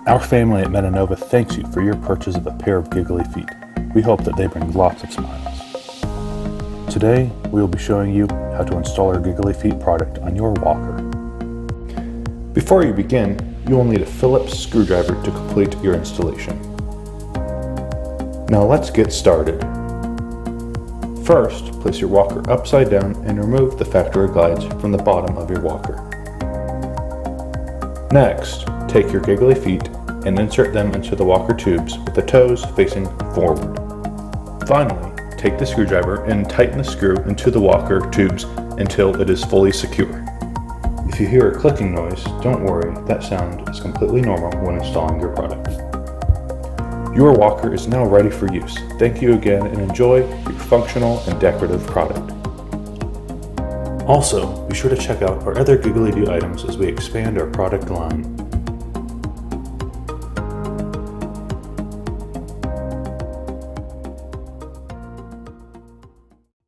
Our family at Metanova thanks you for your purchase of a pair of giggly feet. We hope that they bring lots of smiles. Today, we will be showing you how to install our giggly feet product on your walker. Before you begin, you will need a Phillips screwdriver to complete your installation. Now let's get started. First, place your walker upside down and remove the factory glides from the bottom of your walker. Next, take your giggly feet and insert them into the walker tubes with the toes facing forward. Finally, take the screwdriver and tighten the screw into the walker tubes until it is fully secure. If you hear a clicking noise, don't worry, that sound is completely normal when installing your product. Your walker is now ready for use. Thank you again and enjoy your functional and decorative product. Also, be sure to check out our other Giggly items as we expand our product line.